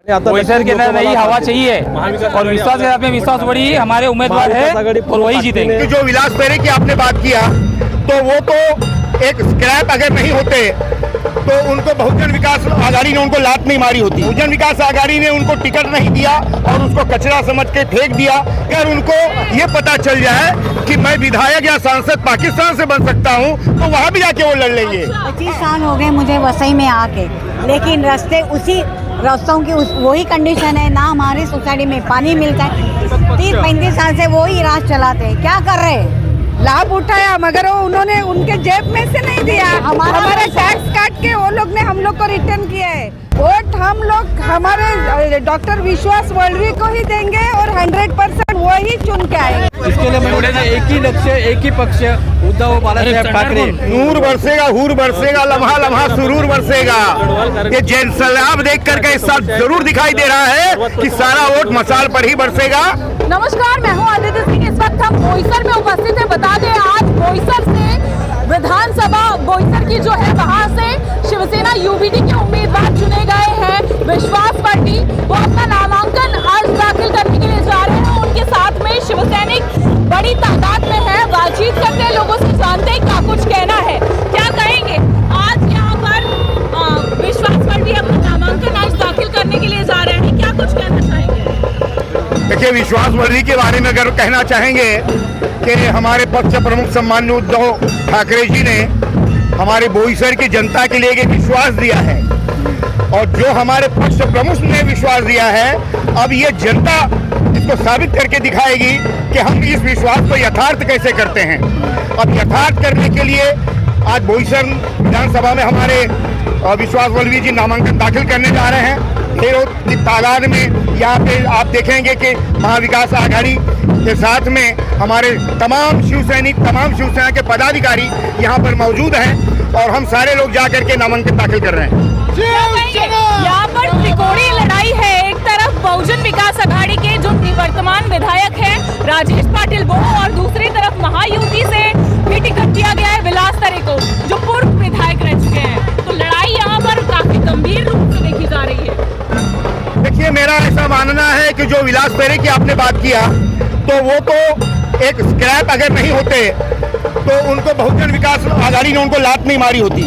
बोईसर के अंदर नई हवा चाहिए और विश्वास के साथ में विश्वास बड़ी हमारे उम्मीदवार है और वही जीतेंगे। जो विलास पेरे की आपने बात किया तो वो तो एक स्क्रैप अगर नहीं होते तो उनको बहुजन विकास आघाड़ी ने उनको लात नहीं मारी होती। बहुजन विकास आघाड़ी ने उनको टिकट नहीं दिया और उसको कचरा समझ के फेंक दिया। अगर उनको ये पता चल जाए कि मैं विधायक या सांसद पाकिस्तान से बन सकता हूँ तो वहाँ भी जाके वो लड़ लेंगे। 25 साल हो गए मुझे वसई में आके, लेकिन रास्तों की वही कंडीशन है ना। हमारी सोसाइटी में पानी मिलता है। 30-35 साल से वही राज चलाते हैं। क्या कर रहे हैं? लाभ उठाया मगर वो उन्होंने उनके जेब में से नहीं दिया। हमारा टैक्स काट के वो लोग ने हम लोग को रिटर्न किया है। वोट हम लोग हमारे डॉक्टर विश्वास वल्लवी को ही देंगे और 100% वही चुन के आएंगे। इसके लिए मैंने एक ही लक्ष्य, एक ही पक्ष, उद्धव बालासाहेब ठाकरे। नूर बरसेगा, हूर बरसेगा, लम्हा लम्हा सुरूर बरसेगा। ये जनसलाब देख करके इस साल जरूर दिखाई दे रहा है कि सारा वोट मसाल पर ही बरसेगा। नमस्कार, मैं हूं आदित्य सिंह। इस वक्त हम बोईसर में उपस्थित है। बता दें आज बोईसर से विधानसभा बोईसर की जो है वहां से शिवसेना यूबीडी के उम्मीदवार चुने गए हैं विश्वास पार्टी। वो अपना नामांकन आज दाखिल करने के लिए जा रहे हैं। उनके साथ में शिवसैनिक बड़ी तादाद में है। बातचीत करते हैं, लोगों से जानते हैं क्या कुछ कहना है। क्या कहेंगे आज यहाँ पर विश्वास पार्टी अपना नामांकन आज दाखिल करने के लिए जा रहे हैं, क्या कुछ कहना चाहेंगे? देखिए, विश्वास वर्दी के बारे में अगर कहना चाहेंगे कि हमारे पक्ष प्रमुख सम्माननीय उद्धव ठाकरे जी ने हमारे बोईसर की जनता के लिए एक विश्वास दिया है और जो हमारे पक्ष प्रमुख ने विश्वास दिया है, अब ये जनता इसको साबित करके दिखाएगी कि हम इस विश्वास को यथार्थ कैसे करते हैं। अब यथार्थ करने के लिए आज बोईसर विधानसभा में हमारे विश्वास वल्लवी जी नामांकन दाखिल करने जा रहे हैं। ढेरों की तादाद में यहाँ पे आप देखेंगे कि महाविकास आघाड़ी के साथ में हमारे तमाम शिवसैनिक, तमाम शिवसेना के पदाधिकारी यहाँ पर मौजूद हैं और हम सारे लोग जाकर के नामांकन दाखिल कर रहे हैं। यहाँ पर त्रिकोणीय लड़ाई है। एक तरफ बहुजन विकास आघाड़ी के जो निवर्तमान विधायक हैं राजेश पाटिल वो, और दूसरी तरफ महायुति से भी टिकट दिया गया है विलास पेरे को जो पूर्व विधायक रह चुके हैं। तो लड़ाई यहाँ पर काफी गंभीर रूप से देखी जा रही है। देखिए, मेरा ऐसा मानना है कि जो विलास पेरे की आपने बात किया तो वो तो एक स्क्रैप अगर नहीं होते तो उनको बहुजन विकास आघाड़ी ने उनको लात नहीं मारी होती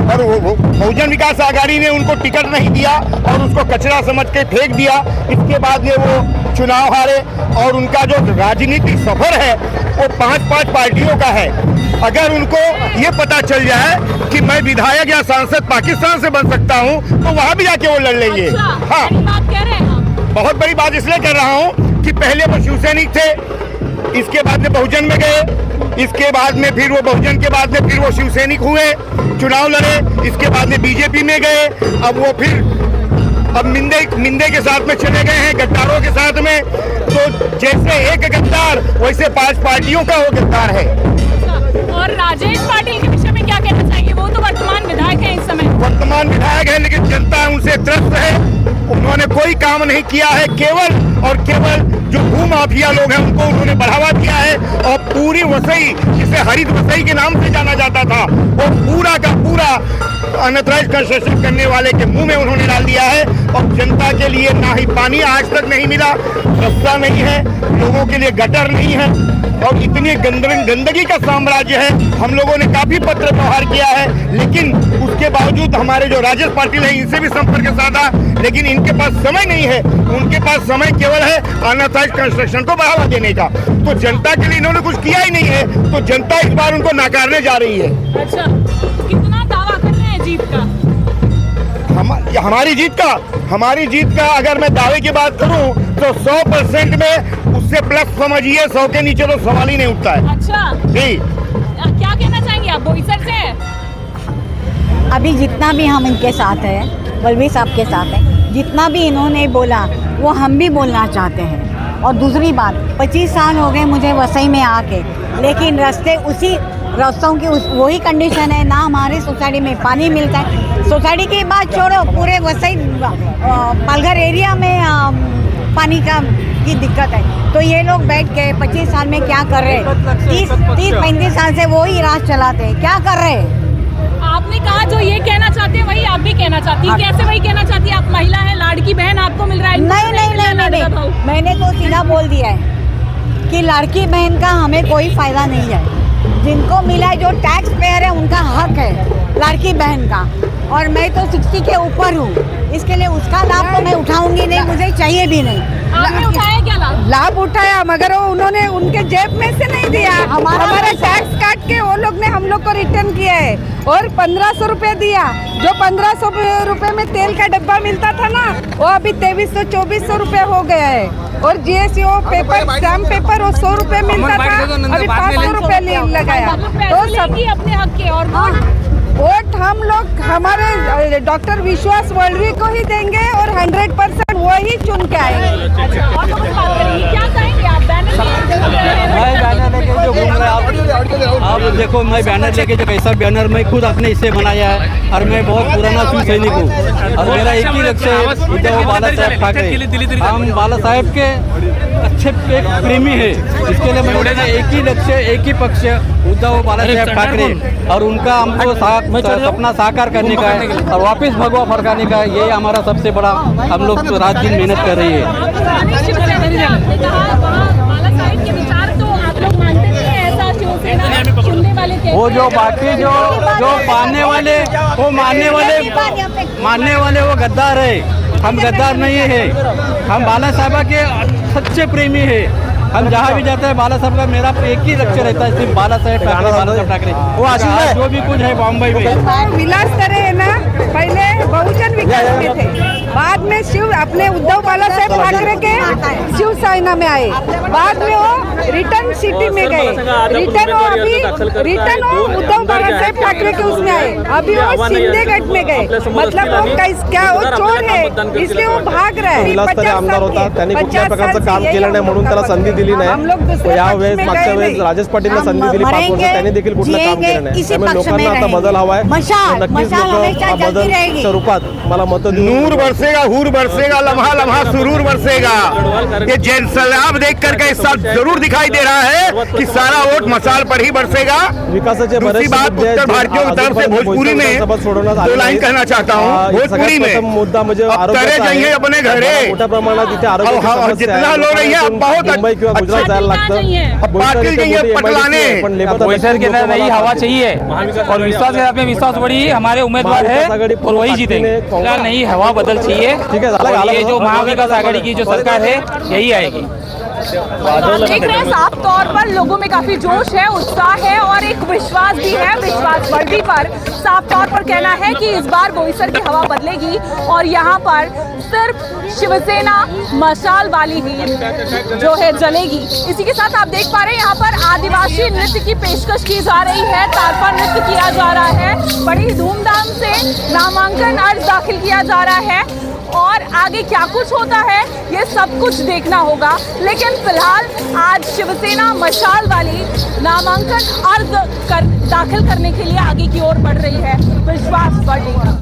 और बहुजन विकास आघाड़ी ने उनको टिकट नहीं दिया और उसको कचरा समझ के फेंक दिया। इसके बाद में वो चुनाव हारे और उनका जो राजनीतिक सफर है वो 5 पार्टियों का है। अगर उनको ये पता चल जाए कि मैं विधायक या सांसद पाकिस्तान से बन सकता हूँ तो वहाँ भी जाके वो लड़ लेंगे। हाँ, बात कह रहे हैं। बहुत बड़ी बात इसलिए कर रहा हूँ कि पहले वो शिवसैनिक थे, इसके बाद में बहुजन में गए, इसके बाद में फिर वो बहुजन के बाद में फिर वो शिवसैनिक हुए, चुनाव लड़े, इसके बाद में बीजेपी में गए, अब वो फिर मिंदे के साथ में चले गए हैं, गद्दारों के साथ में। तो जैसे एक गद्दार वैसे 5 पार्टियों का वो गद्दार है। और राजेश पाटिल के विषय में क्या कहना चाहिए? वो तो वर्तमान विधायक है, इस समय वर्तमान विधायक है, लेकिन जनता उनसे त्रस्त है। उन्होंने कोई काम नहीं किया है। केवल और केवल जो भूमाफिया लोग हैं उनको उन्होंने बढ़ावा दिया है और पूरी वसई, जिसे हरित वसई के नाम से जाना जाता था, वो पूरा का पूरा अनऑथराइज्ड कंस्ट्रक्शन करने वाले के मुंह में उन्होंने डाल दिया है। और जनता के लिए ना ही पानी आज तक नहीं मिला, रास्ता नहीं है, लोगों के लिए गटर नहीं है और इतनी गंदगी का साम्राज्य है। हम लोगों ने काफी पत्र व्यवहार किया है, लेकिन उसके बावजूद हमारे जो राजेश पाटिल है इनसे भी संपर्क साधा, लेकिन इनके पास समय नहीं है। उनके पास समय केवल है अनऑथराइज्ड कंस्ट्रक्शन को बढ़ावा देने का। तो जनता के लिए इन्होंने कुछ किया ही नहीं है, तो जनता इस बार उनको नकारने जा रही है। अच्छा, कितना दावा कर रहे हैं जीत का? हमारी जीत का अगर मैं दावे की बात करूं तो 100% में उससे प्लस समझिए, 100 के नीचे तो सवाल ही नहीं उठता है। अच्छा जी, क्या कहना चाहेंगे आप बोईसर से? अभी जितना भी हम इनके साथ है, वल्लवी साहब के साथ है, जितना भी इन्होंने बोला वो हम भी बोलना चाहते हैं। और दूसरी बात, 25 साल हो गए मुझे वसई में आके, लेकिन रास्तों की वही कंडीशन है ना। हमारी सोसाइटी में पानी मिलता है। सोसाइटी की बात छोड़ो, पूरे वसई पालघर एरिया में पानी की दिक्कत है। तो ये लोग बैठ के 25 साल में क्या कर रहे हैं? 30-35 साल से वही राज चलाते हैं। क्या कर रहे हैं? आपने कहा जो ये कहना चाहते हैं वही आप भी कहना चाहती हैं। कैसे वही कहना चाहती है? आप महिला हैं, लाड़की बहन आपको मैंने तो सीधा बोल दिया है कि लड़की बहन का हमें कोई फ़ायदा नहीं है। जिनको मिला है, जो टैक्स पेयर है, उनका हक है लड़की बहन का। और मैं तो 60 के ऊपर हूँ, इसके लिए उसका लाभ तो मैं उठाऊंगी नहीं, मुझे चाहिए भी नहीं। आपने उठाया क्या लाभ? लाभ उठाया, मगर वो उन्होंने उनके जेब में से नहीं दिया। हमारा टैक्स काट के वो लोग ने हम लोग को रिटर्न किया है और 1500 रुपये दिया। जो 1500 रुपये में तेल का डब्बा मिलता था ना, वो अभी 2300-2400 रुपये हो गया है। और GST पेपर, स्टैम्प पेपर, वो 100 रुपये मिलता था, अभी 500 रुपये लगाया। तो सब अपने हक के और वोट हम लोग हमारे डॉक्टर विश्वास वल्वी को ही देंगे और 100% वही चुन के आएंगे। क्या कहेंगे आप? मैं बैनर लेके जो घूम रहा है, आप देखो, मैं बैनर लेके जो कैसा बैनर मैं खुद अपने इससे बनाया है और मैं बहुत पुराना शिव सैनिक हूँ और मेरा एक ही लक्ष्य है, उद्धव बाला साहेब ठाकरे। हम बाला साहेब के अच्छे एक प्रेमी है, इसके लिए मैंने एक ही लक्ष्य, एक ही पक्ष, उद्धव बाला साहेब ठाकरे, और उनका हमको सपना साकार करने का है और वापस भगवा फड़काने का है। ये हमारा सबसे बड़ा, हम लोग तो रात दिन मेहनत कर रही है। वो जो बाकी जो मानने वाले वो मानने वाले वो गद्दार है। हम गद्दार नहीं है, हम बाला साहब के सच्चे प्रेमी है। हम जहाँ भी जाते हैं बाला साहब का मेरा एक ही लक्ष्य रहता है, सिर्फ बाला साहेब ठाकरे। वो आशीष जो भी कुछ है बॉम्बे में विलास करे है ना, पहले बहुजन विकास में थे, बाद में शिव अपने उद्धव बाला साहेब ठाकरे के शिवसेना में आए, बाद में वो रिटर्न सिटी में गए, रिटर्न वो उद्धव बाला साहेब ठाकरे के उसमें आए, अभी वो शिंदेगढ़ में गए। मतलब वो क्या वो चोर है, इसलिए वो भाग रहा है। विलासतरे आमदार होता, त्यांनी कुठल्या प्रकारचं काम केलं नाही म्हणून त्याला संधी दिली नाही। या वेळेस मागच्या वेळेस राजेश पाटीलला संधी दिली 5 वर्ष, त्यांनी देखील कुठलं काम केलं नाही। त्यामुळे लोकांना आता बदल हवाय, नक्कीच लोक हा बदल स्वरूपात मला मत देऊन नूर बरसेगा, हूर बरसेगा, लम्हा लम्हा सुरूर बरसेगा। ये जनसलाब देख करके इस साल जरूर दिखाई दे रहा है कि सारा वोट मसाल पर ही बरसेगा। विकासाचे दूसरी बात, उत्तर भारतीयों की तरफ से भोजपुरी में 2 लाइन कहना चाहता हूँ। भोजपुरी में मुद्दा म्हणजे जाइए अपने घरे, मोठ्या प्रमाणात इथे आरोग्य जितना लोग रही है बहुत मुंबई किंवा गुजरात जायला लागतं। पाटिल जाइए पटलाने, बोईसर के अंदर नई हवा चाहिए और विश्वास के साथ में विश्वास बड़ी हमारे उम्मीदवार है और वही जीतेंगे। नई हवा बदल चाहिए, ठीक है। और ये जो महाविकास आघाड़ी की जो सरकार है यही आएगी। आप देख रहे हैं साफ तौर पर लोगों में काफी जोश है, उत्साह है और एक विश्वास भी है। विश्वास वर्दी पर साफ तौर पर कहना है कि इस बार बोईसर की हवा बदलेगी और यहाँ पर सिर्फ शिवसेना मशाल वाली ही जो है जलेगी। इसी के साथ आप देख पा रहे हैं यहाँ पर आदिवासी नृत्य की पेशकश की जा रही है, तारपा नृत्य किया जा रहा है, बड़ी धूमधाम से नामांकन अर्ज दाखिल किया जा रहा है और आगे क्या कुछ होता है ये सब कुछ देखना होगा। लेकिन फिलहाल आज शिवसेना मशाल वाली नामांकन अर्ज दाखिल करने के लिए आगे की ओर बढ़ रही है। विश्वास वर्दी।